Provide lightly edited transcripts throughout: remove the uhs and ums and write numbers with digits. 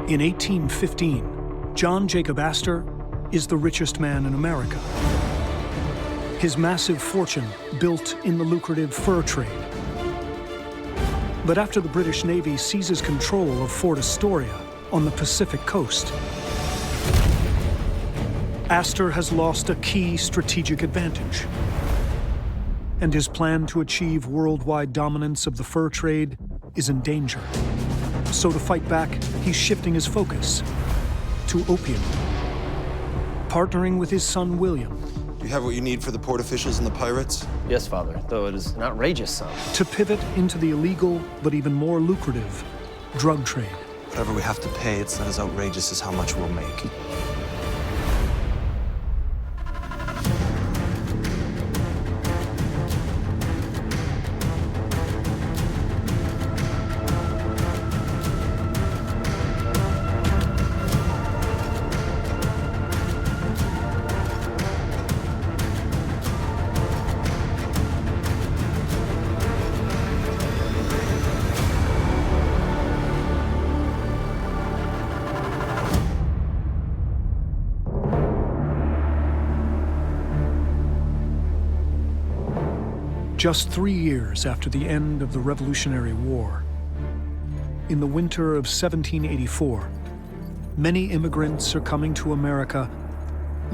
In 1815, John Jacob Astor is the richest man in America. His massive fortune built in the lucrative fur trade. But after the British Navy seizes control of Fort Astoria on the Pacific coast, Astor has lost a key strategic advantage. And his plan to achieve worldwide dominance of the fur trade is in danger. So to fight back, he's shifting his focus to opium, partnering with his son William. Do you have what you need for the port officials and the pirates? Yes, Father, though it is an outrageous sum. To pivot into the illegal, but even more lucrative, drug trade. Whatever we have to pay, it's not as outrageous as how much we'll make. Just 3 years after the end of the Revolutionary War, in the winter of 1784, many immigrants are coming to America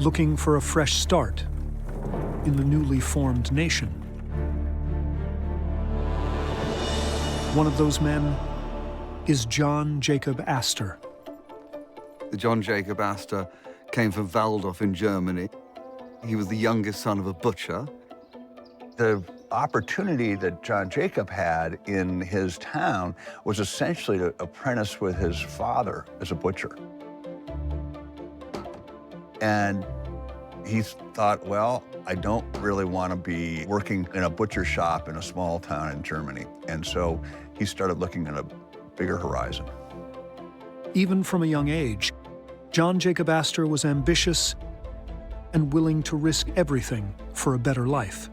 looking for a fresh start in the newly formed nation. One of those men is John Jacob Astor. John Jacob Astor came from Waldorf in Germany. He was the youngest son of a butcher. The opportunity that John Jacob had in his town was essentially to apprentice with his father as a butcher. And he thought, well, I don't really want to be working in a butcher shop in a small town in Germany. And so he started looking at a bigger horizon. Even from a young age, John Jacob Astor was ambitious and willing to risk everything for a better life.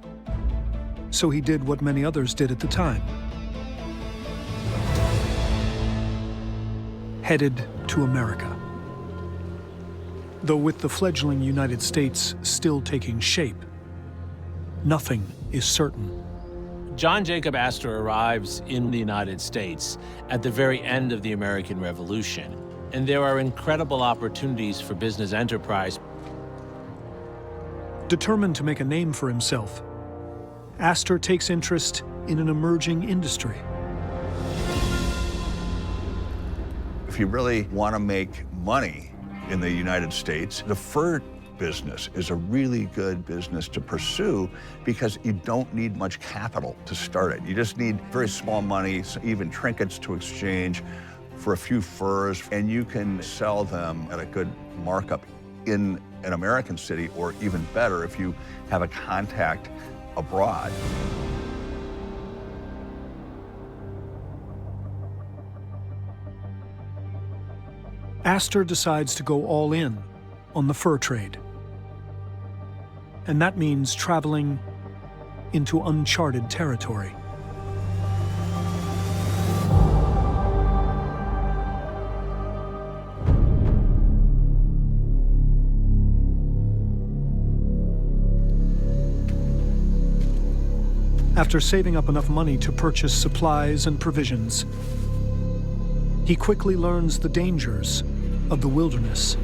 So he did what many others did at the time. Headed to America. Though with the fledgling United States still taking shape, nothing is certain. John Jacob Astor arrives in the United States at the very end of the American Revolution, and there are incredible opportunities for business enterprise. Determined to make a name for himself, Aster takes interest in an emerging industry. If you really want to make money in the United States, the fur business is a really good business to pursue because you don't need much capital to start it. You just need very small money, even trinkets to exchange for a few furs, and you can sell them at a good markup in an American city, or even better if you have a contact abroad. Aster decides to go all in on the fur trade. And that means traveling into uncharted territory. After saving up enough money to purchase supplies and provisions, he quickly learns the dangers of the wilderness.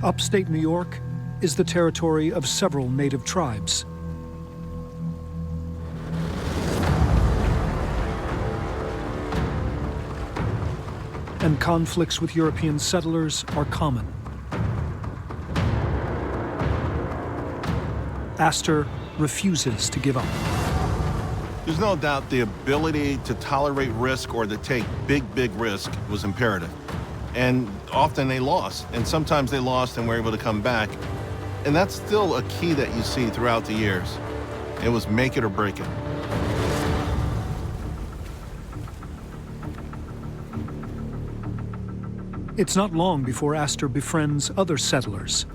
Upstate New York is the territory of several native tribes. and conflicts with European settlers are common. Aster refuses to give up. There's no doubt the ability to tolerate risk or to take big risk was imperative. And often they lost, and sometimes they lost and were able to come back. And that's still a key that you see throughout the years. It was make it or break it. It's not long before Aster befriends other settlers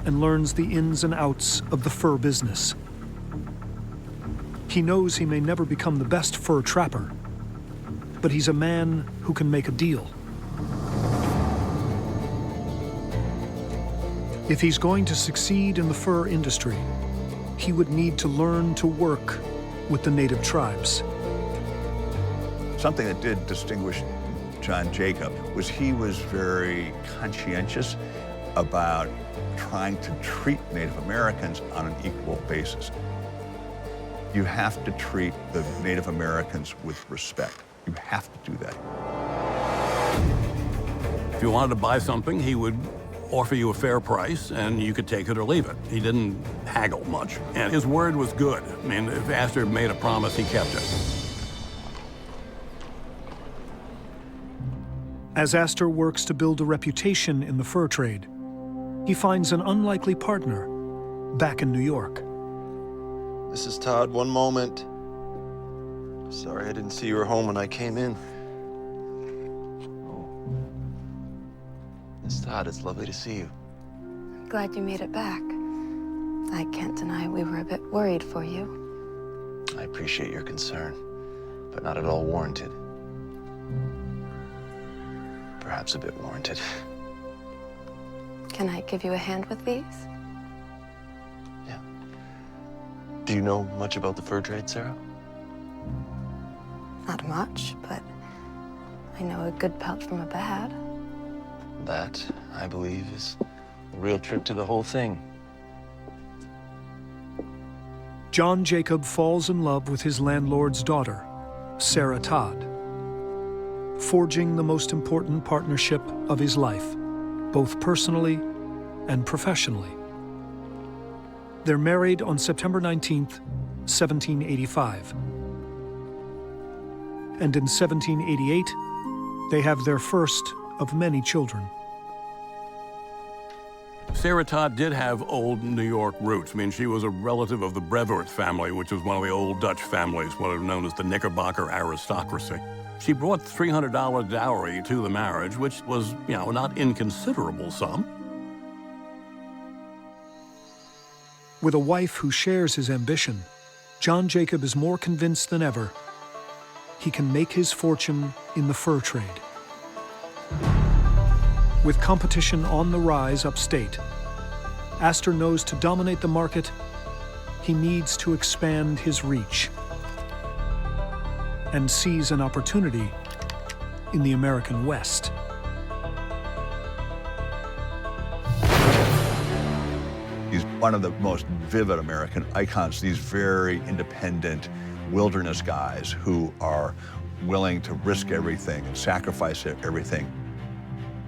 and learns the ins and outs of the fur business. He knows he may never become the best fur trapper, but he's a man who can make a deal. If he's going to succeed in the fur industry, he would need to learn to work with the native tribes. Something that did distinguish John Jacob was he was very conscientious about trying to treat Native Americans on an equal basis. You have to treat the Native Americans with respect. You have to do that. If you wanted to buy something, he would offer you a fair price, and you could take it or leave it. He didn't haggle much, and his word was good. I mean, if Aster made a promise, he kept it. As Aster works to build a reputation in the fur trade, he finds an unlikely partner back in New York. This is Todd. One moment. Sorry I didn't see you were home when I came in. Oh. Miss Todd, it's lovely to see you. Glad you made it back. I can't deny we were a bit worried for you. I appreciate your concern, but not at all warranted. Perhaps a bit warranted. Can I give you a hand with these? Yeah. Do you know much about the fur trade, Sarah? Not much, but I know a good pelt from a bad. That, I believe, is the real trick to the whole thing. John Jacob falls in love with his landlord's daughter, Sarah Todd, forging the most important partnership of his life, both personally and professionally. They're married on September 19th, 1785. And in 1788, they have their first of many children. Sarah Todd did have old New York roots. I mean, she was a relative of the Brevoort family, which was one of the old Dutch families, what are known as the Knickerbocker aristocracy. She brought $300 dowry to the marriage, which was, not inconsiderable sum. With a wife who shares his ambition, John Jacob is more convinced than ever he can make his fortune in the fur trade. With competition on the rise upstate, Aster knows to dominate the market, he needs to expand his reach and sees an opportunity in the American West. He's one of the most vivid American icons, these very independent wilderness guys who are willing to risk everything and sacrifice everything.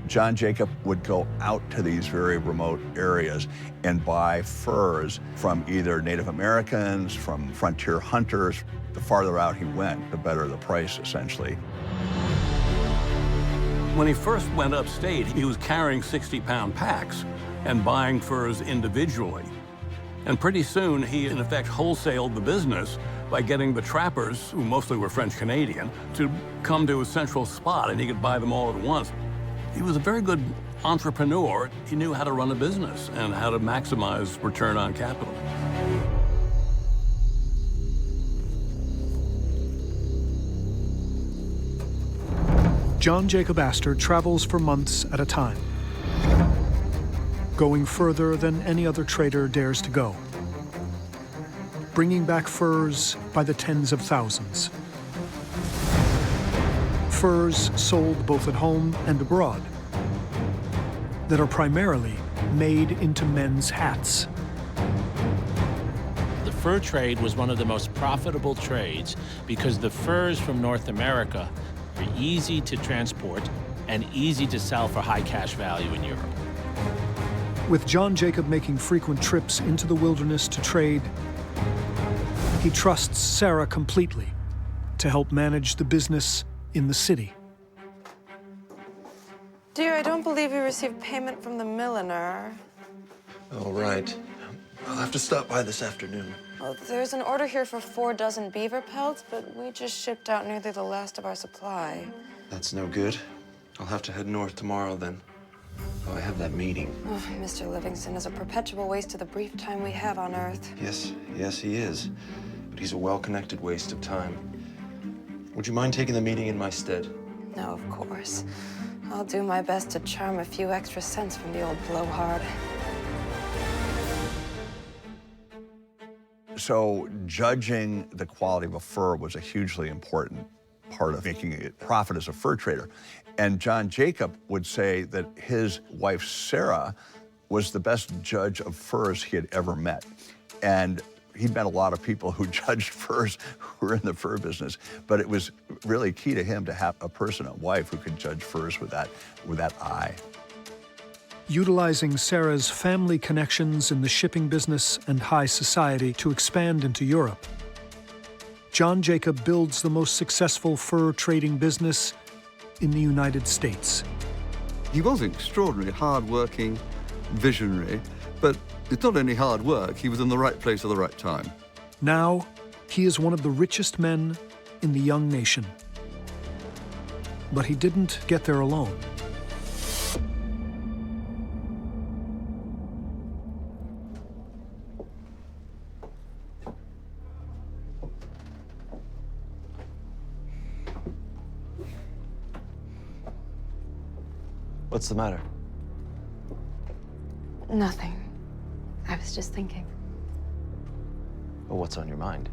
John Jacob would go out to these very remote areas and buy furs from either Native Americans, from frontier hunters. The farther out he went, the better the price, essentially. When he first went upstate, he was carrying 60-pound packs and buying furs individually. And pretty soon, he, in effect, wholesaled the business by getting the trappers, who mostly were French-Canadian, to come to a central spot, and he could buy them all at once. He was a very good entrepreneur. He knew how to run a business and how to maximize return on capital. John Jacob Astor travels for months at a time, going further than any other trader dares to go, bringing back furs by the tens of thousands. Furs sold both at home and abroad that are primarily made into men's hats. The fur trade was one of the most profitable trades because the furs from North America are easy to transport and easy to sell for high cash value in Europe. With John Jacob making frequent trips into the wilderness to trade, he trusts Sarah completely to help manage the business in the city. Dear, I don't believe we received payment from the milliner. All right. I'll have to stop by this afternoon. Well, there's an order here for 4 dozen beaver pelts, but we just shipped out nearly the last of our supply. That's no good. I'll have to head north tomorrow then. Oh, I have that meeting. Oh, Mr. Livingston is a perpetual waste of the brief time we have on Earth. Yes, he is. But he's a well-connected waste of time. Would you mind taking the meeting in my stead? No, of course. I'll do my best to charm a few extra cents from the old blowhard. So judging the quality of a fur was a hugely important part of making a profit as a fur trader. And John Jacob would say that his wife, Sarah, was the best judge of furs he had ever met. And he'd met a lot of people who judged furs who were in the fur business, but it was really key to him to have a person, a wife, who could judge furs with that eye. Utilizing Sarah's family connections in the shipping business and high society to expand into Europe, John Jacob builds the most successful fur trading business in the United States. He was extraordinarily hard-working, visionary, but it's not only hard work, he was in the right place at the right time. Now, he is one of the richest men in the young nation. But he didn't get there alone. What's the matter? Nothing. I was just thinking. Well, what's on your mind?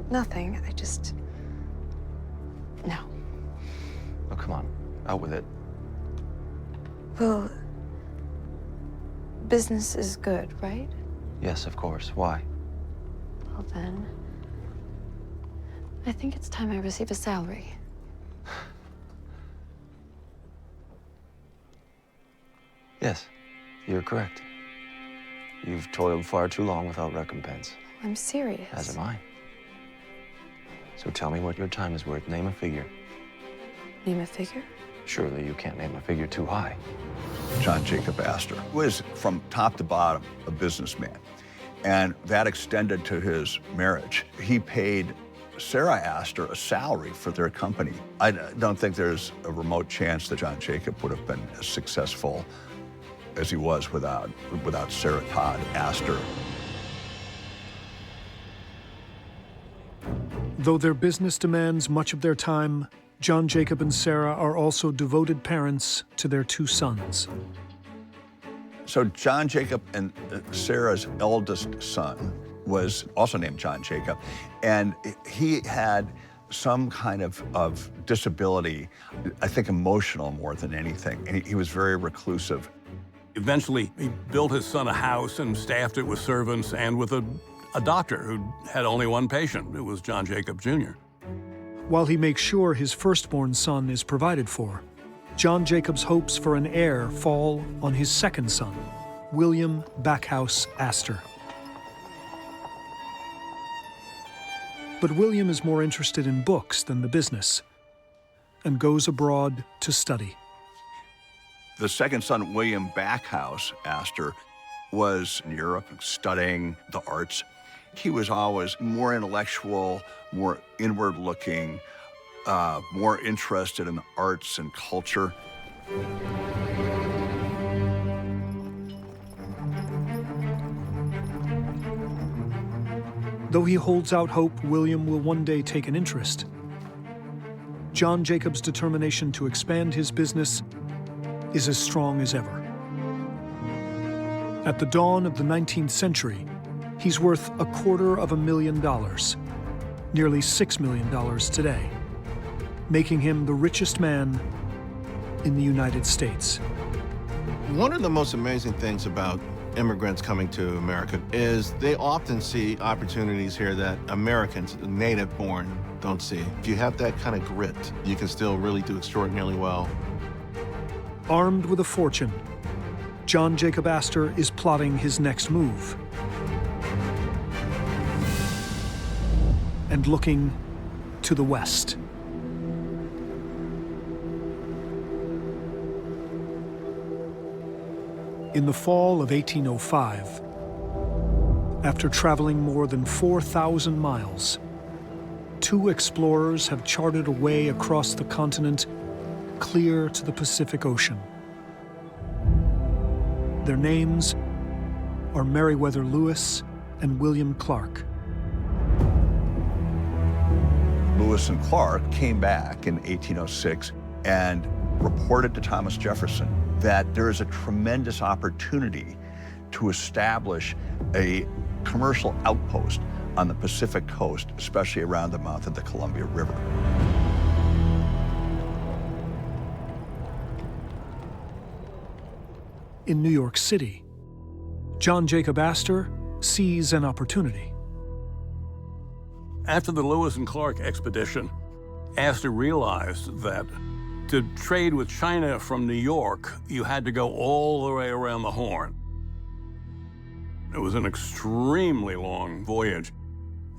Nothing. No. Oh, come on. Out with it. Well, business is good, right? Yes, of course. Why? Well, then, I think it's time I receive a salary. Yes, you're correct. You've toiled far too long without recompense. I'm serious. As am I. So tell me what your time is worth. Name a figure. Name a figure? Surely you can't name a figure too high. John Jacob Astor was, from top to bottom, a businessman. And that extended to his marriage. He paid Sarah Aster a salary for their company. I don't think there's a remote chance that John Jacob would have been as successful as he was without Sarah Todd Aster. Though their business demands much of their time, John Jacob and Sarah are also devoted parents to their 2 sons. So John Jacob and Sarah's eldest son was also named John Jacob, and he had some kind of disability, I think emotional more than anything, and he was very reclusive. Eventually, he built his son a house and staffed it with servants and with a doctor who had only one patient. It was John Jacob Jr. While he makes sure his firstborn son is provided for, John Jacob's hopes for an heir fall on his second son, William Backhouse Aster. But William is more interested in books than the business, and goes abroad to study. The second son, William Backhouse Aster, was in Europe studying the arts. He was always more intellectual, more inward-looking, more interested in the arts and culture. Though he holds out hope William will one day take an interest, John Jacob's determination to expand his business is as strong as ever. At the dawn of the 19th century, he's worth $250,000, nearly $6 million today, making him the richest man in the United States. One of the most amazing things about immigrants coming to America is they often see opportunities here that Americans, native-born, don't see. If you have that kind of grit, you can still really do extraordinarily well. Armed with a fortune, John Jacob Astor is plotting his next move and looking to the west. In the fall of 1805, after traveling more than 4,000 miles, two explorers have charted a way across the continent clear to the Pacific Ocean. Their names are Meriwether Lewis and William Clark. Lewis and Clark came back in 1806 and reported to Thomas Jefferson that there is a tremendous opportunity to establish a commercial outpost on the Pacific coast, especially around the mouth of the Columbia River. In New York City, John Jacob Astor sees an opportunity. After the Lewis and Clark expedition, Aster realized that to trade with China from New York, you had to go all the way around the Horn. It was an extremely long voyage.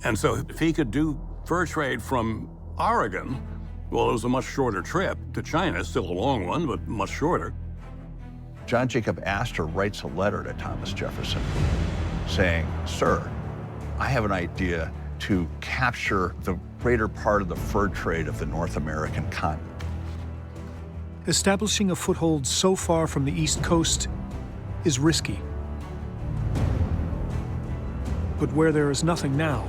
And so if he could do fur trade from Oregon, well, it was a much shorter trip to China, still a long one, but much shorter. John Jacob Astor writes a letter to Thomas Jefferson saying, "Sir, I have an idea to capture the greater part of the fur trade of the North American continent." Establishing a foothold so far from the East Coast is risky. But where there is nothing now,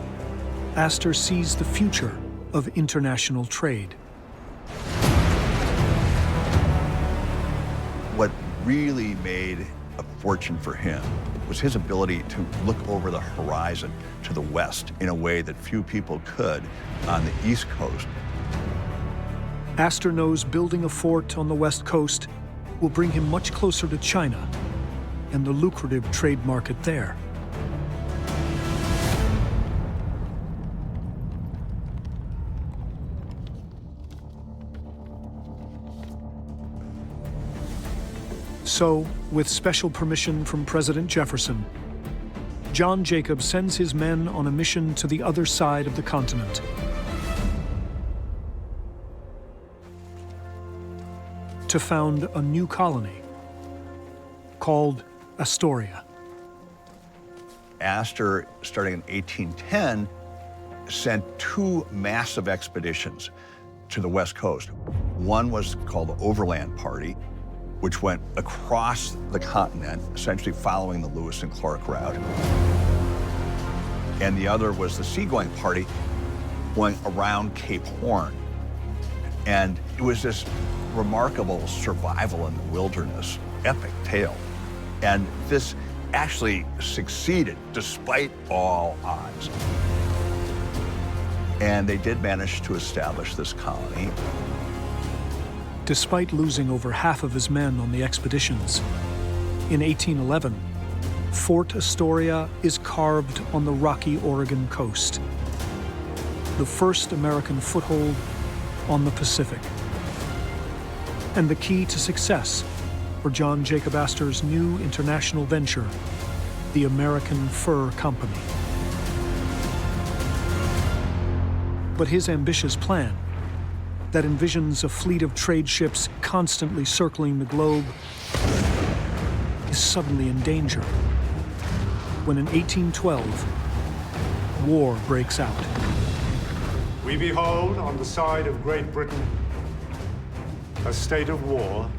Astor sees the future of international trade. What really made a fortune for him was his ability to look over the horizon to the west in a way that few people could on the East Coast. Astor knows building a fort on the West Coast will bring him much closer to China and the lucrative trade market there. So, with special permission from President Jefferson, John Jacob sends his men on a mission to the other side of the continent. To found a new colony called Astoria. Astor, starting in 1810, sent two massive expeditions to the West Coast. One was called the Overland Party, which went across the continent, essentially following the Lewis and Clark route. And the other was the Seagoing Party, going around Cape Horn. And it was this remarkable survival in the wilderness, epic tale. And this actually succeeded despite all odds. And they did manage to establish this colony. Despite losing over half of his men on the expeditions, in 1811, Fort Astoria is carved on the rocky Oregon coast, the first American foothold on the Pacific, and the key to success for John Jacob Astor's new international venture, the American Fur Company. But his ambitious plan, that envisions a fleet of trade ships constantly circling the globe, is suddenly in danger when in 1812, war breaks out. We behold on the side of Great Britain a state of war.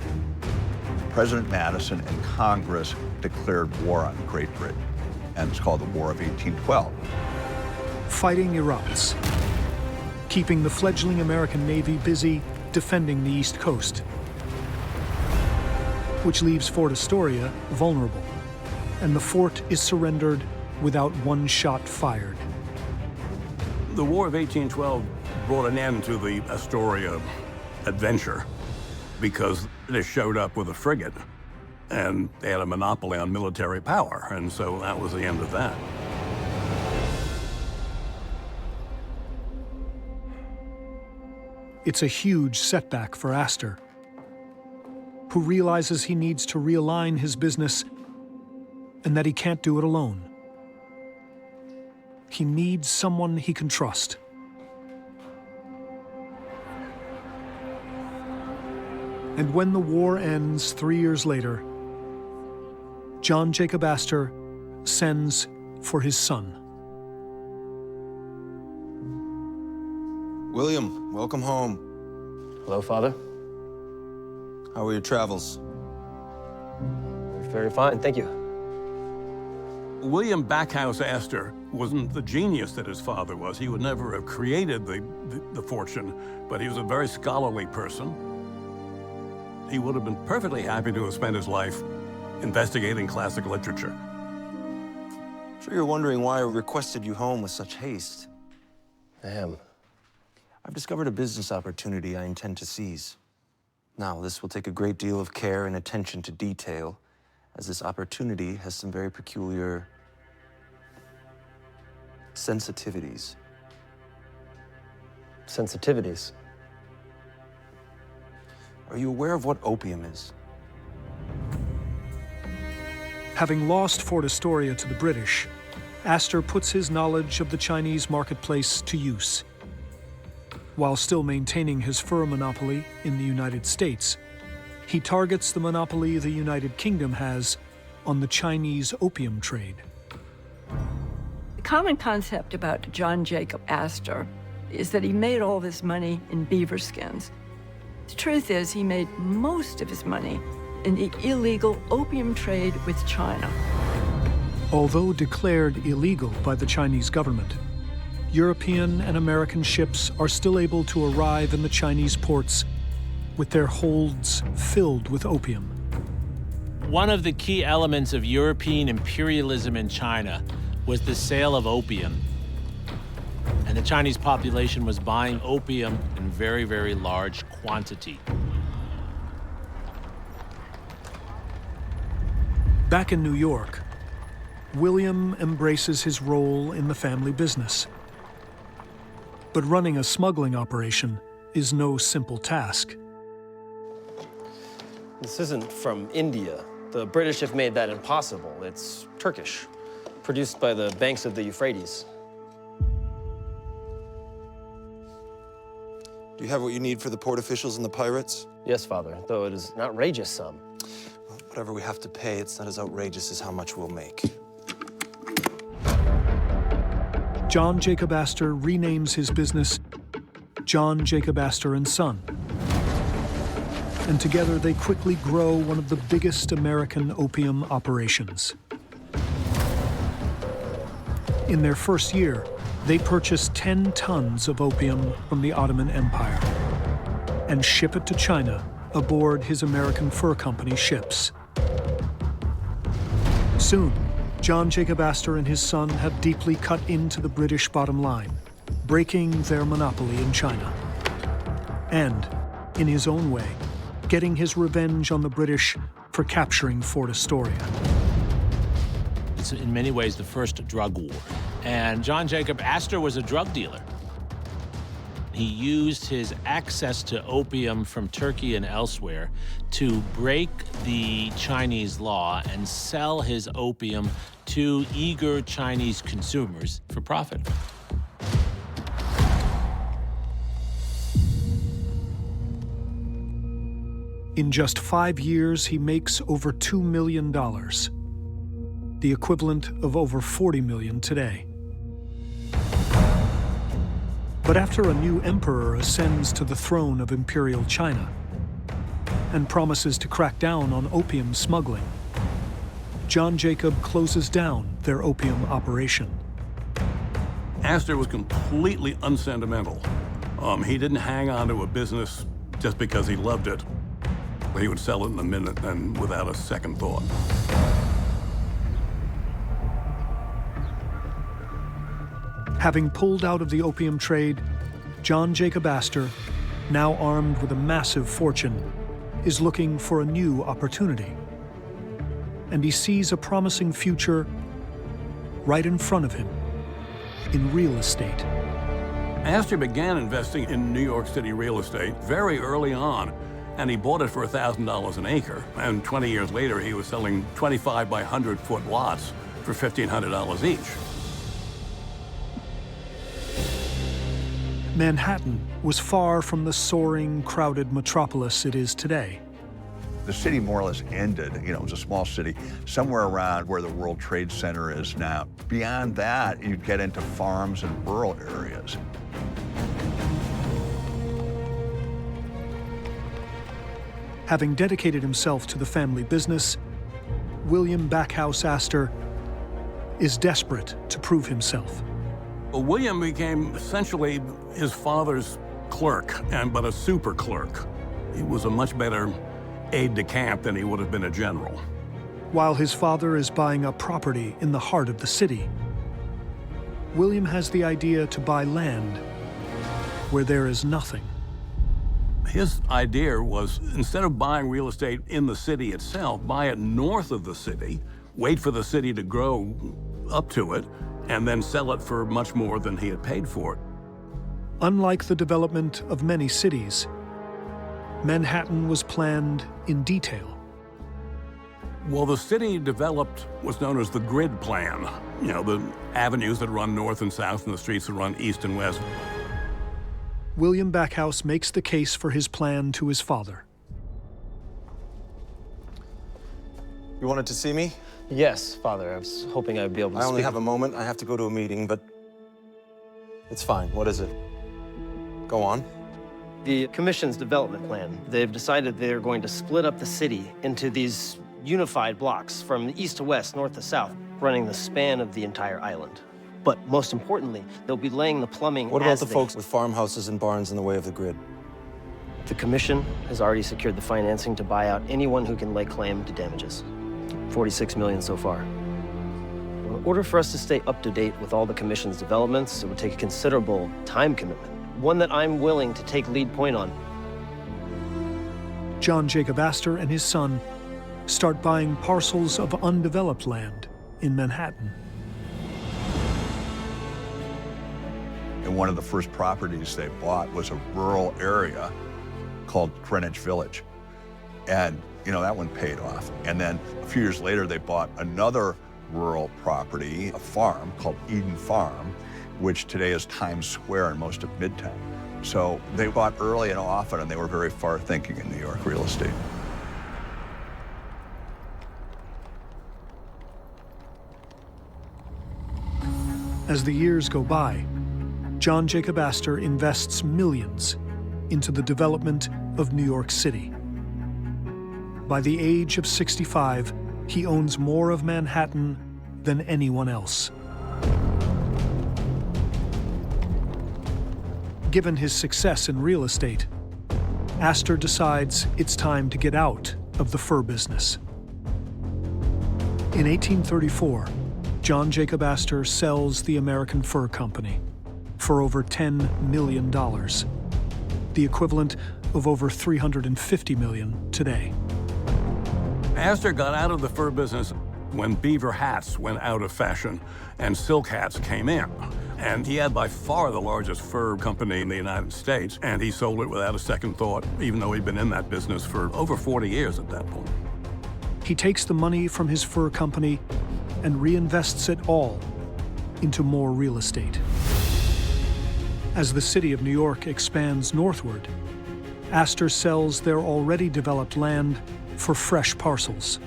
President Madison and Congress declared war on Great Britain, and it's called the War of 1812. Fighting erupts, keeping the fledgling American Navy busy defending the East Coast, which leaves Fort Astoria vulnerable, and the fort is surrendered without one shot fired. The War of 1812 brought an end to the Astoria adventure because they showed up with a frigate and they had a monopoly on military power, and so that was the end of that. It's a huge setback for Aster, who realizes he needs to realign his business and that he can't do it alone. He needs someone he can trust. And when the war ends 3 years later, John Jacob Astor sends for his son. William, welcome home. Hello, Father. How were your travels? Very fine, thank you. William Backhouse Astor wasn't the genius that his father was. He would never have created the fortune, but he was a very scholarly person. He would have been perfectly happy to have spent his life investigating classic literature. I'm sure you're wondering why I requested you home with such haste. I am. I've discovered a business opportunity I intend to seize. Now, this will take a great deal of care and attention to detail, as this opportunity has some very peculiar sensitivities. Sensitivities? Are you aware of what opium is? Having lost Fort Astoria to the British, Astor puts his knowledge of the Chinese marketplace to use. While still maintaining his fur monopoly in the United States, he targets the monopoly the United Kingdom has on the Chinese opium trade. The common concept about John Jacob Astor is that he made all this money in beaver skins. The truth is, he made most of his money in the illegal opium trade with China. Although declared illegal by the Chinese government, European and American ships are still able to arrive in the Chinese ports with their holds filled with opium. One of the key elements of European imperialism in China was the sale of opium. And the Chinese population was buying opium in very, very large quantity. Back in New York, William embraces his role in the family business. But running a smuggling operation is no simple task. This isn't from India. The British have made that impossible. It's Turkish, produced by the banks of the Euphrates. Do you have what you need for the port officials and the pirates? Yes, Father, though it is an outrageous sum. Well, whatever we have to pay, it's not as outrageous as how much we'll make. John Jacob Astor renames his business John Jacob Astor and Son. And together they quickly grow one of the biggest American opium operations. In their first year, they purchase 10 tons of opium from the Ottoman Empire and ship it to China aboard his American Fur Company ships. Soon, John Jacob Astor and his son have deeply cut into the British bottom line, breaking their monopoly in China. And, in his own way, getting his revenge on the British for capturing Fort Astoria. It's in many ways the first drug war. And John Jacob Astor was a drug dealer. He used his access to opium from Turkey and elsewhere to break the Chinese law and sell his opium to eager Chinese consumers for profit. In just 5 years, he makes over $2 million, the equivalent of over $40 million today. But after a new emperor ascends to the throne of Imperial China and promises to crack down on opium smuggling, John Jacob closes down their opium operation. Aster was completely unsentimental. He didn't hang on to a business just because he loved it. He would sell it in a minute and without a second thought. Having pulled out of the opium trade, John Jacob Astor, now armed with a massive fortune, is looking for a new opportunity. and he sees a promising future right in front of him in real estate. Astor began investing in New York City real estate very early on, and he bought it for $1,000 an acre. And 20 years later, he was selling 25 by 100-foot lots for $1,500 each. Manhattan was far from the soaring, crowded metropolis it is today. The city more or less ended, it was a small city, somewhere around where the World Trade Center is now. Beyond that, you'd get into farms and rural areas. Having dedicated himself to the family business, William Backhouse Astor is desperate to prove himself. Well, William became essentially his father's clerk, but a super clerk. He was a much better aide-de-camp than he would have been a general. While his father is buying up property in the heart of the city, William has the idea to buy land where there is nothing. His idea was, instead of buying real estate in the city itself, buy it north of the city, wait for the city to grow up to it, and then sell it for much more than he had paid for it. Unlike the development of many cities, Manhattan was planned in detail. Well, the city developed what's known as the grid plan. The avenues that run north and south and the streets that run east and west. William Backhouse makes the case for his plan to his father. You wanted to see me? Yes, Father. I was hoping I'd be able to I only speak. have a moment. I have to go to a meeting, but it's fine. What is it? Go on. The Commission's development plan. They've decided they're going to split up the city into these unified blocks from east to west, north to south, running the span of the entire island. But most importantly, they'll be laying the plumbing. What about the folks with farmhouses and barns in the way of the grid? The Commission has already secured the financing to buy out anyone who can lay claim to damages. 46 million so far. In order for us to stay up to date with all the Commission's developments, it would take a considerable time commitment, one that I'm willing to take lead point on. John Jacob Astor and his son start buying parcels of undeveloped land in Manhattan. And one of the first properties they bought was a rural area called Greenwich Village. And, that one paid off. And then a few years later, they bought another rural property, a farm called Eden Farm, which today is Times Square in most of Midtown. So they bought early and often, and they were very far-thinking in New York real estate. As the years go by, John Jacob Astor invests millions into the development of New York City. By the age of 65, he owns more of Manhattan than anyone else. Given his success in real estate, Astor decides it's time to get out of the fur business. In 1834, John Jacob Astor sells the American Fur Company for over $10 million, the equivalent of over $350 million today. Aster got out of the fur business when beaver hats went out of fashion and silk hats came in. And he had by far the largest fur company in the United States, and he sold it without a second thought, even though he'd been in that business for over 40 years at that point. He takes the money from his fur company and reinvests it all into more real estate. As the city of New York expands northward, Aster sells their already developed land for fresh parcels.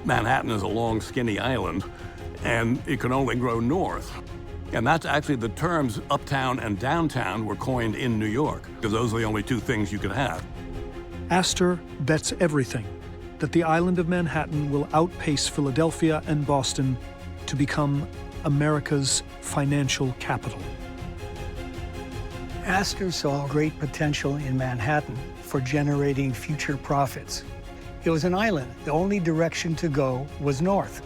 Manhattan is a long, skinny island, and it could only grow north. And that's actually the terms uptown and downtown were coined in New York, because those are the only two things you could have. Aster bets everything that the island of Manhattan will outpace Philadelphia and Boston to become America's financial capital. Aster saw great potential in Manhattan for generating future profits. It was an island. The only direction to go was north.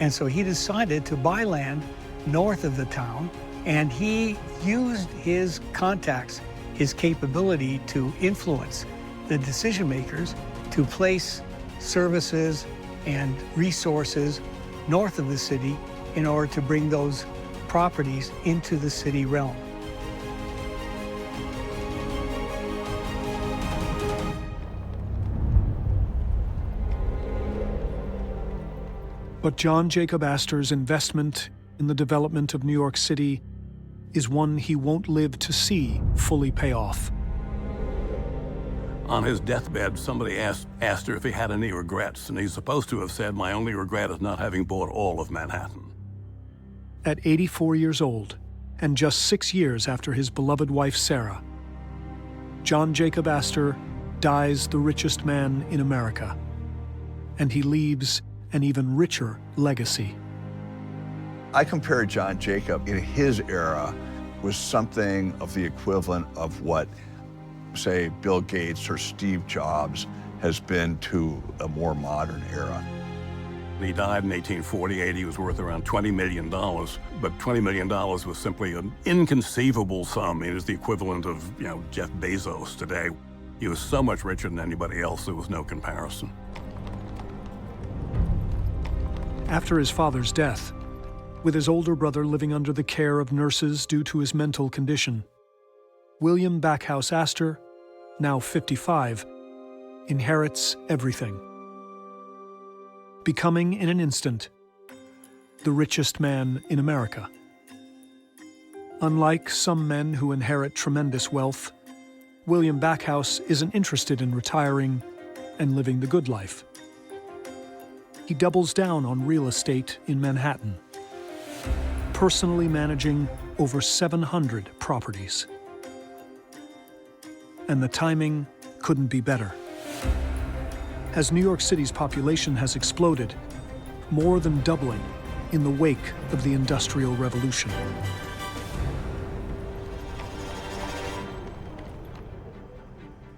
And so he decided to buy land north of the town, and he used his contacts, his capability to influence the decision makers to place services and resources north of the city in order to bring those properties into the city realm. But John Jacob Astor's investment in the development of New York City is one he won't live to see fully pay off. On his deathbed, somebody asked Aster if he had any regrets, and he's supposed to have said, "My only regret is not having bought all of Manhattan." At 84 years old, and just 6 years after his beloved wife Sarah, John Jacob Astor dies the richest man in America, and he leaves an even richer legacy. I compare John Jacob in his era was something of the equivalent of what, say, Bill Gates or Steve Jobs has been to a more modern era. He died in 1848. He was worth around $20 million, but $20 million was simply an inconceivable sum. It is the equivalent of, Jeff Bezos today. He was so much richer than anybody else, there was no comparison. After his father's death, with his older brother living under the care of nurses due to his mental condition, William Backhouse Aster, now 55, inherits everything, becoming in an instant the richest man in America. Unlike some men who inherit tremendous wealth, William Backhouse isn't interested in retiring and living the good life. He doubles down on real estate in Manhattan, personally managing over 700 properties. And the timing couldn't be better. As New York City's population has exploded, more than doubling in the wake of the Industrial Revolution.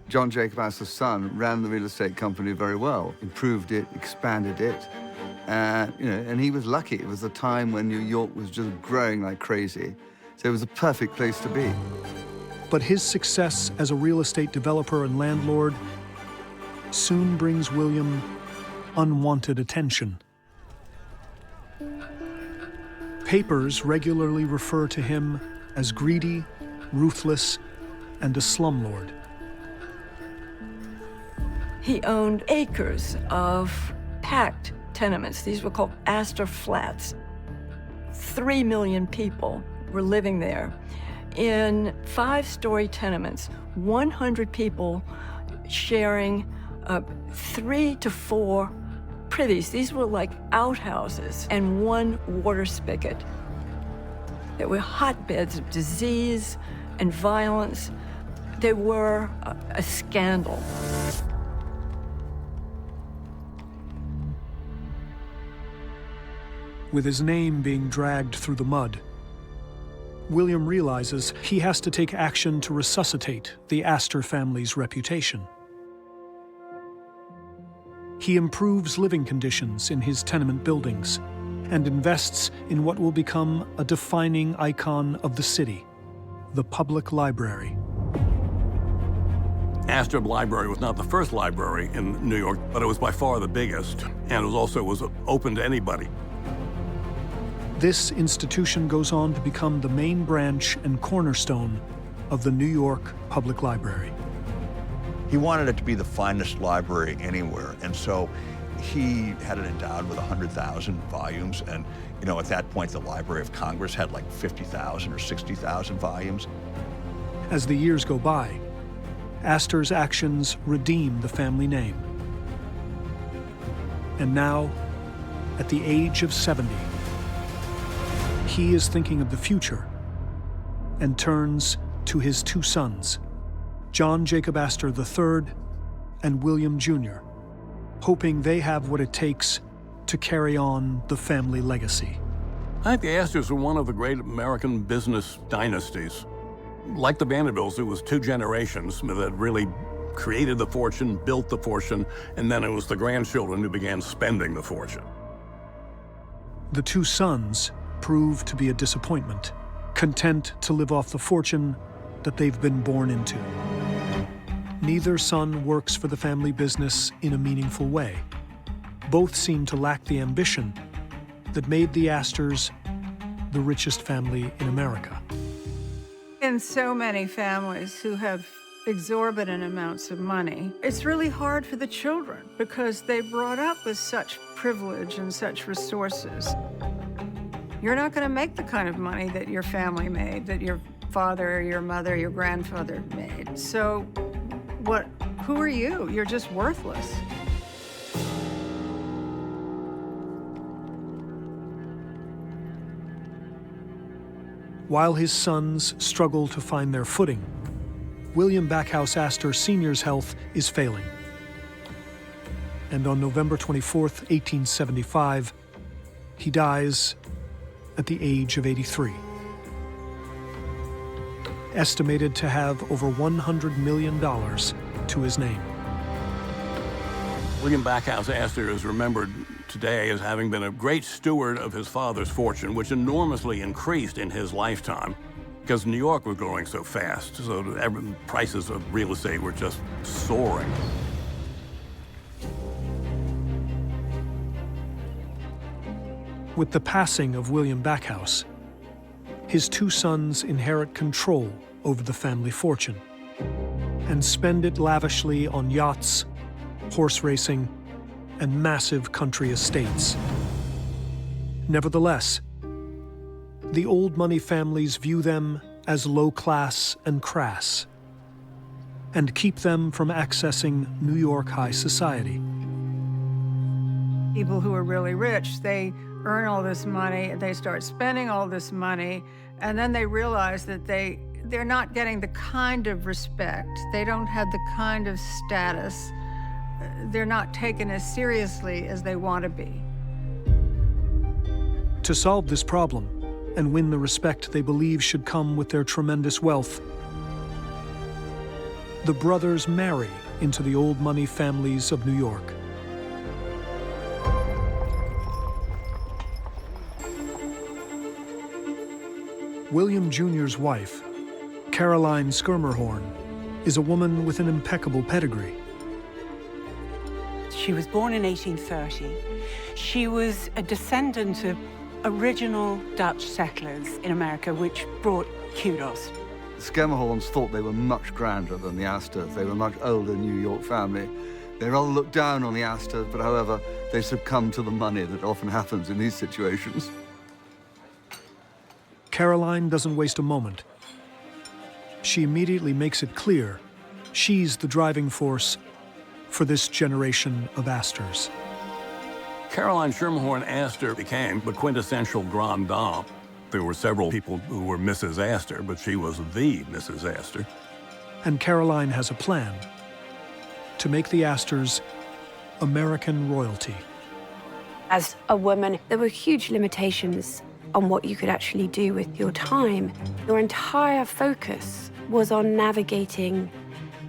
John Jacob Astor's son ran the real estate company very well, improved it, expanded it, and he was lucky. It was a time when New York was just growing like crazy, so it was a perfect place to be. But his success as a real estate developer and landlord soon brings William unwanted attention. Papers regularly refer to him as greedy, ruthless, and a slumlord. He owned acres of packed tenements. These were called Aster flats. 3 million people were living there in 5-story tenements, 100 people sharing 3 to 4 privies. These were like outhouses and 1 water spigot. They were hotbeds of disease and violence. They were a scandal. With his name being dragged through the mud, William realizes he has to take action to resuscitate the Aster family's reputation. He improves living conditions in his tenement buildings and invests in what will become a defining icon of the city, the public library. Aster Library was not the first library in New York, but it was by far the biggest, and it was open to anybody. This institution goes on to become the main branch and cornerstone of the New York Public Library. He wanted it to be the finest library anywhere, and so he had it endowed with 100,000 volumes, and at that point the Library of Congress had like 50,000 or 60,000 volumes. As the years go by, Astor's actions redeem the family name. And now, at the age of 70, he is thinking of the future and turns to his 2 sons, John Jacob Astor III and William Jr., hoping they have what it takes to carry on the family legacy. I think the Astors were one of the great American business dynasties. Like the Vanderbilts, it was 2 generations that really created the fortune, built the fortune, and then it was the grandchildren who began spending the fortune. The 2 sons prove to be a disappointment, content to live off the fortune that they've been born into. Neither son works for the family business in a meaningful way. both seem to lack the ambition that made the Astors the richest family in America. In so many families who have exorbitant amounts of money, it's really hard for the children because they brought up with such privilege and such resources. You're not going to make the kind of money that your family made, that your father, your mother, your grandfather made. So who are you? You're just worthless. While his sons struggle to find their footing, William Backhouse Astor Sr.'s health is failing. And on November 24, 1875, he dies at the age of 83. Estimated to have over $100 million to his name. William Backhouse Astor is remembered today as having been a great steward of his father's fortune, which enormously increased in his lifetime because New York was growing so fast, so prices of real estate were just soaring. With the passing of William Backhouse, his two sons inherit control over the family fortune and spend it lavishly on yachts, horse racing, and massive country estates. Nevertheless, the old money families view them as low-class and crass, and keep them from accessing New York high society. People who are really rich, they earn all this money, they start spending all this money, and then they realize that they're not getting the kind of respect, they don't have the kind of status, they're not taken as seriously as they want to be. To solve this problem and win the respect they believe should come with their tremendous wealth, the brothers marry into the old money families of New York. William Jr.'s wife, Caroline Schermerhorn, is a woman with an impeccable pedigree. She was born in 1830. She was a descendant of original Dutch settlers in America, which brought kudos. The Schermerhorns thought they were much grander than the Astors. They were a much older New York family. They rather looked down on the Astors, but however, they succumbed to the money that often happens in these situations. Caroline doesn't waste a moment. She immediately makes it clear she's the driving force for this generation of Astors. Caroline Schermerhorn Astor became the quintessential grande dame. There were several people who were Mrs. Astor, but she was the Mrs. Astor. And Caroline has a plan to make the Astors American royalty. As a woman, there were huge limitations on what you could actually do with your time. Your entire focus was on navigating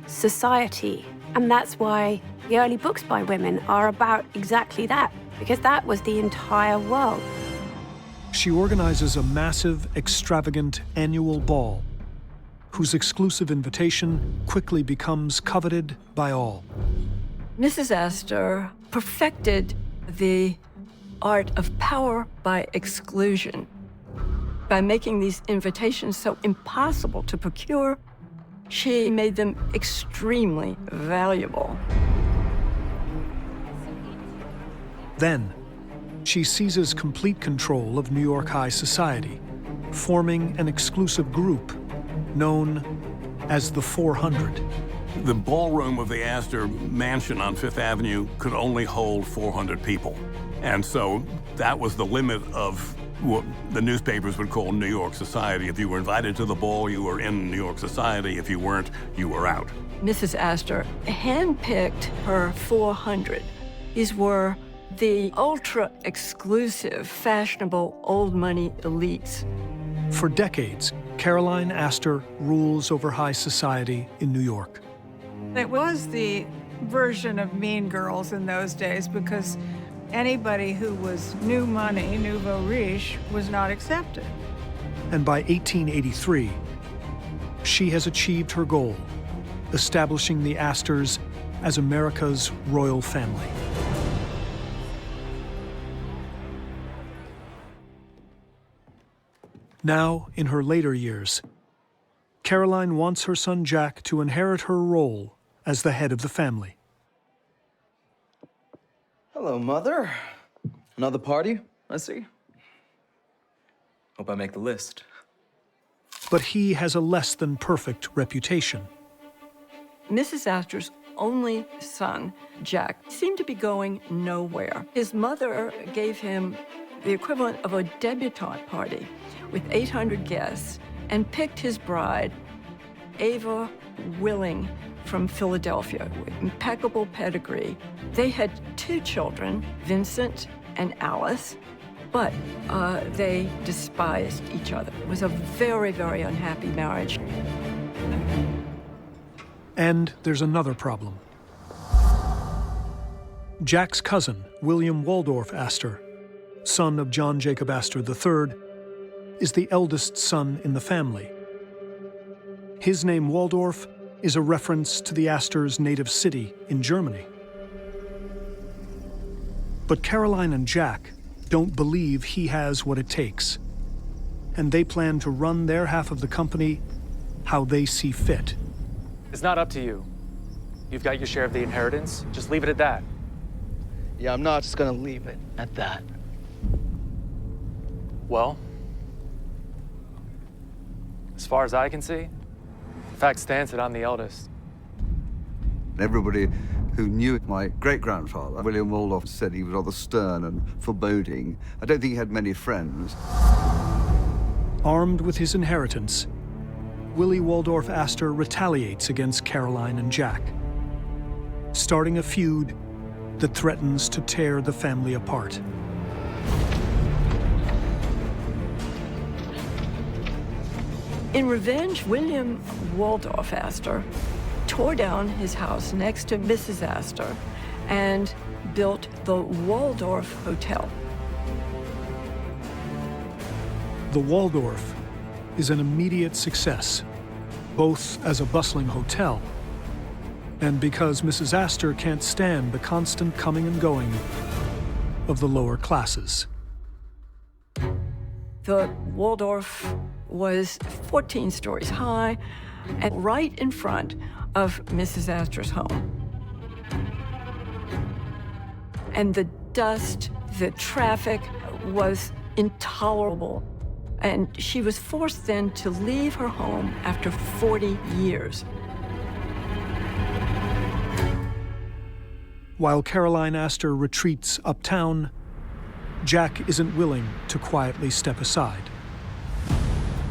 society. And that's why the early books by women are about exactly that, because that was the entire world. She organizes a massive, extravagant annual ball, whose exclusive invitation quickly becomes coveted by all. Mrs. Astor perfected the art of power by exclusion. By making these invitations so impossible to procure, she made them extremely valuable. Then, she seizes complete control of New York high society, forming an exclusive group known as the 400. The ballroom of the Astor mansion on Fifth Avenue could only hold 400 people. And so that was the limit of what the newspapers would call New York society. If you were invited to the ball, you were in New York society. If you weren't, you were out. Mrs. Astor handpicked her 400. These were the ultra-exclusive, fashionable, old money elites. For decades, Caroline Astor rules over high society in New York. It was the version of Mean Girls in those days because anybody who was new money, nouveau riche, was not accepted. And by 1883, she has achieved her goal, establishing the Astors as America's royal family. Now, in her later years, Caroline wants her son Jack to inherit her role as the head of the family. Hello, Mother. Another party, I see. Hope I make the list. But he has a less than perfect reputation. Mrs. Astor's only son, Jack, seemed to be going nowhere. His mother gave him the equivalent of a debutante party with 800 guests and picked his bride, Ava Willing, from Philadelphia, with impeccable pedigree. They had 2 children, Vincent and Alice, but they despised each other. It was a very, very unhappy marriage. And there's another problem. Jack's cousin, William Waldorf Astor, son of John Jacob Astor III, is the eldest son in the family. His name, Waldorf, is a reference to the Astors' native city in Germany. But Caroline and Jack don't believe he has what it takes, and they plan to run their half of the company how they see fit. It's not up to you. You've got your share of the inheritance. Just leave it at that. Yeah, I'm not just gonna leave it at that. Well, as far as I can see, the fact stands that I'm the eldest. Everybody who knew my great-grandfather, William Waldorf, said he was rather stern and foreboding. I don't think he had many friends. Armed with his inheritance, Willie Waldorf Astor retaliates against Caroline and Jack, starting a feud that threatens to tear the family apart. In revenge, William Waldorf Astor tore down his house next to Mrs. Astor and built the Waldorf Hotel. The Waldorf is an immediate success, both as a bustling hotel and because Mrs. Astor can't stand the constant coming and going of the lower classes. The Waldorf was 14 stories high and right in front of Mrs. Astor's home. And the dust, the traffic was intolerable. And she was forced then to leave her home after 40 years. While Caroline Astor retreats uptown, Jack isn't willing to quietly step aside.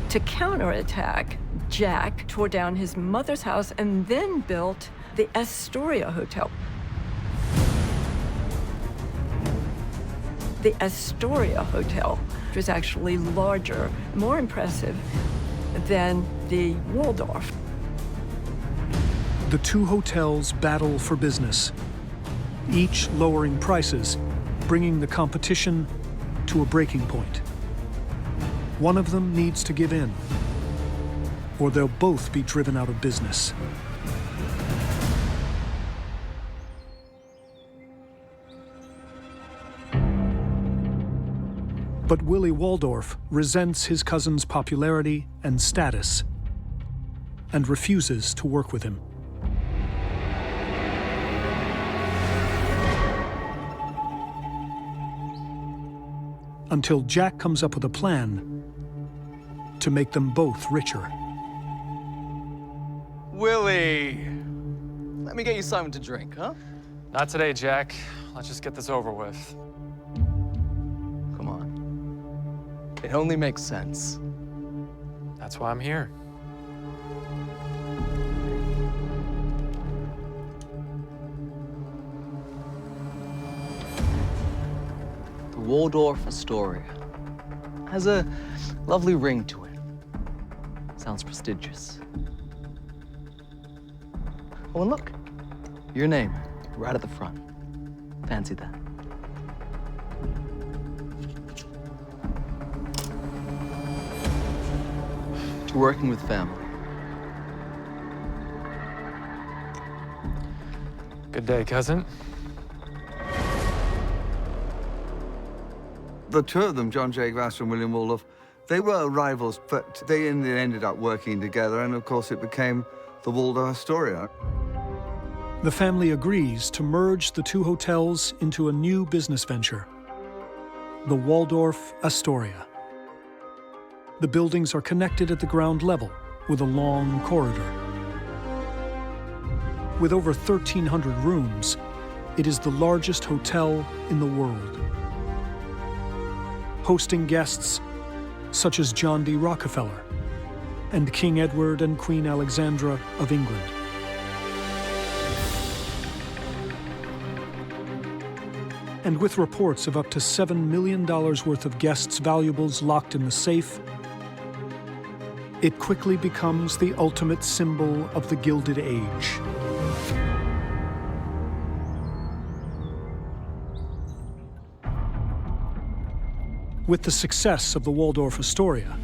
To counterattack, Jack tore down his mother's house and then built the Astoria Hotel. The Astoria Hotel was actually larger, more impressive than the Waldorf. The two hotels battle for business, each lowering prices, bringing the competition to a breaking point. One of them needs to give in, or they'll both be driven out of business. But Willie Waldorf resents his cousin's popularity and status and refuses to work with him. Until Jack comes up with a plan to make them both richer. Willie! Let me get you something to drink, huh? Not today, Jack. Let's just get this over with. Come on. It only makes sense. That's why I'm here. The Waldorf Astoria has a lovely ring to it. Sounds prestigious. Oh, and look, your name right at the front. Fancy that. To working with family. Good day, cousin. The two of them, John Jacob Astor and William Waldorf, They were rivals, but they ended up working together, and of course it became the Waldorf Astoria. The family agrees to merge the two hotels into a new business venture, the Waldorf Astoria. The buildings are connected at the ground level with a long corridor. With over 1,300 rooms, it is the largest hotel in the world, hosting guests such as John D. Rockefeller and King Edward and Queen Alexandra of England. And with reports of up to $7 million worth of guests' valuables locked in the safe, it quickly becomes the ultimate symbol of the Gilded Age. With the success of the Waldorf Astoria,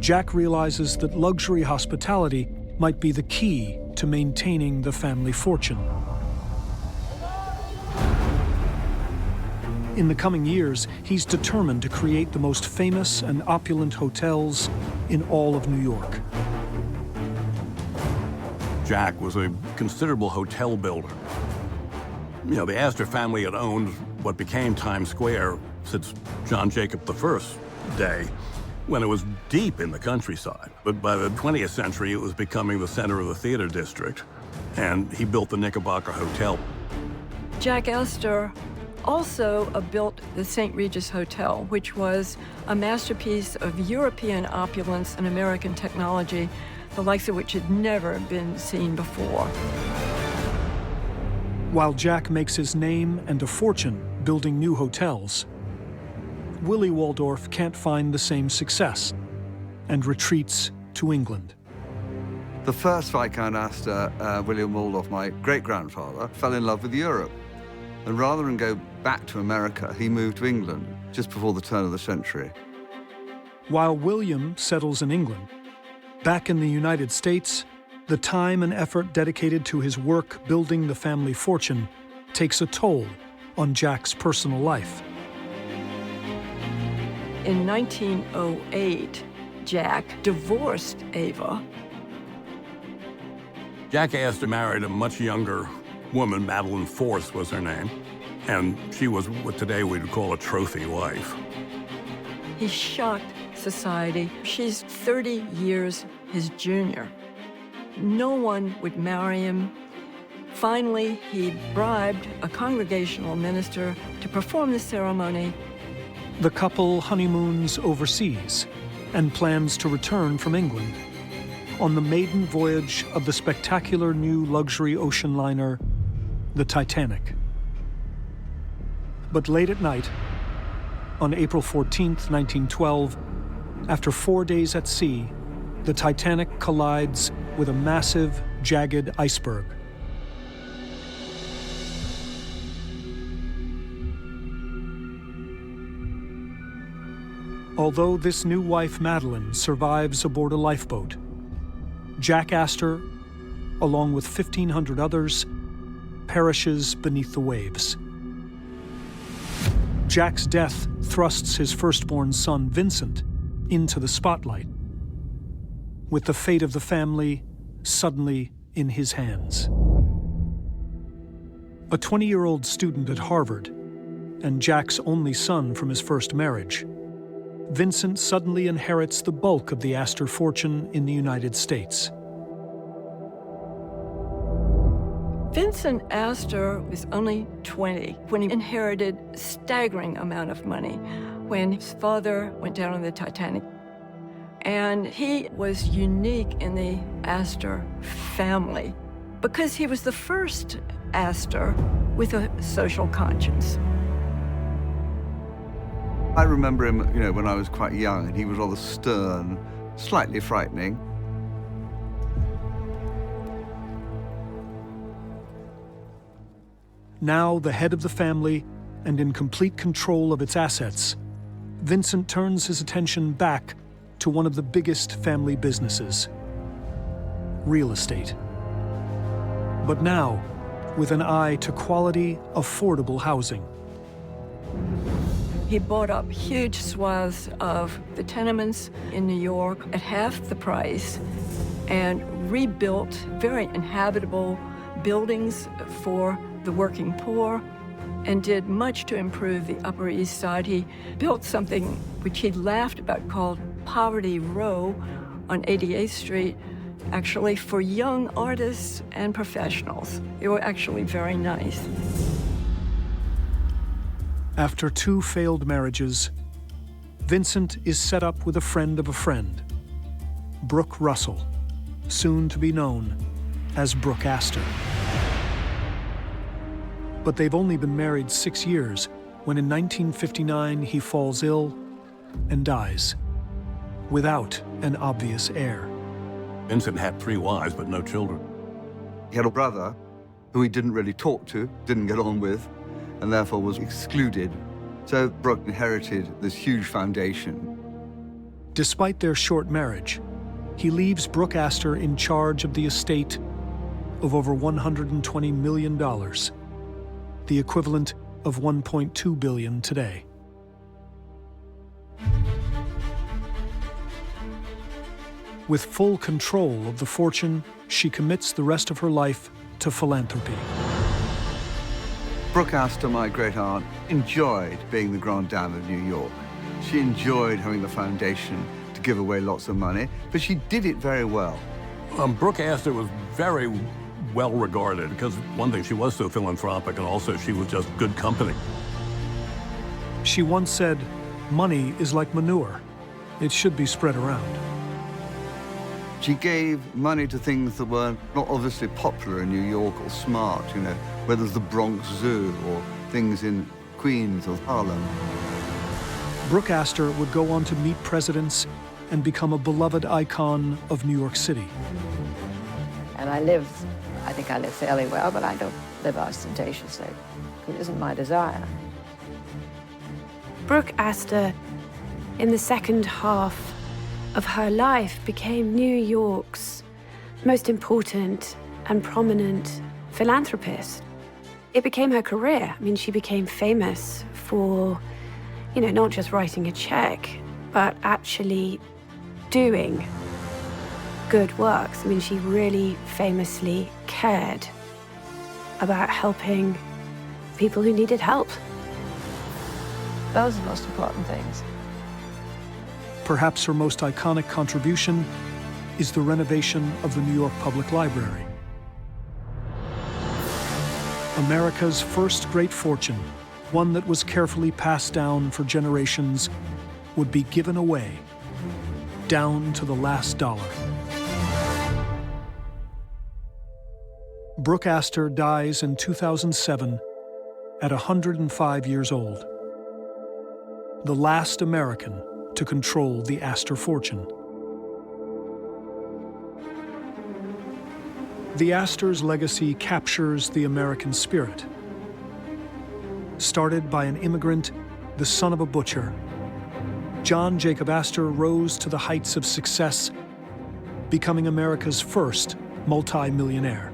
Jack realizes that luxury hospitality might be the key to maintaining the family fortune. In the coming years, he's determined to create the most famous and opulent hotels in all of New York. Jack was a considerable hotel builder. You know, the Aster family had owned what became Times Square since John Jacob I's day, when it was deep in the countryside. But by the 20th century, it was becoming the center of the theater district, and he built the Knickerbocker Hotel. Jack Astor also built the St. Regis Hotel, which was a masterpiece of European opulence and American technology, the likes of which had never been seen before. While Jack makes his name and a fortune building new hotels, Willie Waldorf can't find the same success and retreats to England. The first Viscount Astor, William Waldorf, my great-grandfather, fell in love with Europe. And rather than go back to America, he moved to England just before the turn of the century. While William settles in England, back in the United States, the time and effort dedicated to his work building the family fortune takes a toll on Jack's personal life. In 1908, Jack divorced Ava. Jack Astor married a much younger woman, Madeline Force was her name, and she was what today we'd call a trophy wife. He shocked society. She's 30 years his junior. No one would marry him. Finally, he bribed a congregational minister to perform the ceremony. The couple honeymoons overseas and plans to return from England on the maiden voyage of the spectacular new luxury ocean liner, the Titanic. But late at night, on April 14th, 1912, after 4 days at sea, the Titanic collides with a massive, jagged iceberg. Although this new wife, Madeline, survives aboard a lifeboat, Jack Astor, along with 1,500 others, perishes beneath the waves. Jack's death thrusts his firstborn son, Vincent, into the spotlight, with the fate of the family suddenly in his hands. A 20-year-old student at Harvard, and Jack's only son from his first marriage, Vincent suddenly inherits the bulk of the Astor fortune in the United States. Vincent Astor was only 20 when he inherited a staggering amount of money when his father went down on the Titanic. And he was unique in the Astor family because he was the first Astor with a social conscience. I remember him, when I was quite young, and he was rather stern, slightly frightening. Now the head of the family and in complete control of its assets, Vincent turns his attention back to one of the biggest family businesses, real estate. But now, with an eye to quality, affordable housing. He bought up huge swaths of the tenements in New York at half the price and rebuilt very inhabitable buildings for the working poor and did much to improve the Upper East Side. He built something which he laughed about called Poverty Row on 88th Street, actually for young artists and professionals. They were actually very nice. After 2 failed marriages, Vincent is set up with a friend of a friend, Brooke Russell, soon to be known as Brooke Astor. But they've only been married 6 years when in 1959 he falls ill and dies, without an obvious heir. Vincent had 3 wives, but no children. He had a brother who he didn't really talk to, didn't get on with, and therefore was excluded. So Brooke inherited this huge foundation. Despite their short marriage, he leaves Brooke Astor in charge of the estate of over $120 million, the equivalent of $1.2 billion today. With full control of the fortune, she commits the rest of her life to philanthropy. Brooke Astor, my great-aunt, enjoyed being the grande dame of New York. She enjoyed having the foundation to give away lots of money, but she did it very well. Brooke Astor was very well regarded because one thing, she was so philanthropic, and also she was just good company. She once said, "Money is like manure. It should be spread around." She gave money to things that were not obviously popular in New York or smart, you know, whether it's the Bronx Zoo or things in Queens or Harlem. Brooke Astor would go on to meet presidents and become a beloved icon of New York City. And I think I live fairly well, but I don't live ostentatiously. It isn't my desire. Brooke Astor, in the second half of her life, became New York's most important and prominent philanthropist. It became her career. I mean, she became famous for, you know, not just writing a check, but actually doing good works. I mean, she really famously cared about helping people who needed help. Those are the most important things. Perhaps her most iconic contribution is the renovation of the New York Public Library. America's first great fortune, one that was carefully passed down for generations, would be given away, down to the last dollar. Brooke Astor dies in 2007 at 105 years old. The last American to control the Astor fortune. The Astor's legacy captures the American spirit. Started by an immigrant, the son of a butcher, John Jacob Astor rose to the heights of success, becoming America's first multi-millionaire.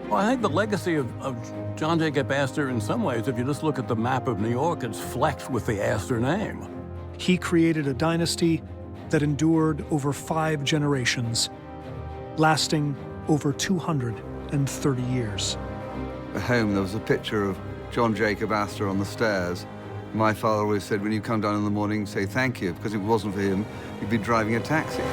Well, I think the legacy of John Jacob Astor, in some ways, if you just look at the map of New York, it's flecked with the Astor name. He created a dynasty that endured over 5 generations, lasting over 230 years. At home, there was a picture of John Jacob Astor on the stairs. My father always said, when you come down in the morning, say thank you, because if it wasn't for him, you'd be driving a taxi.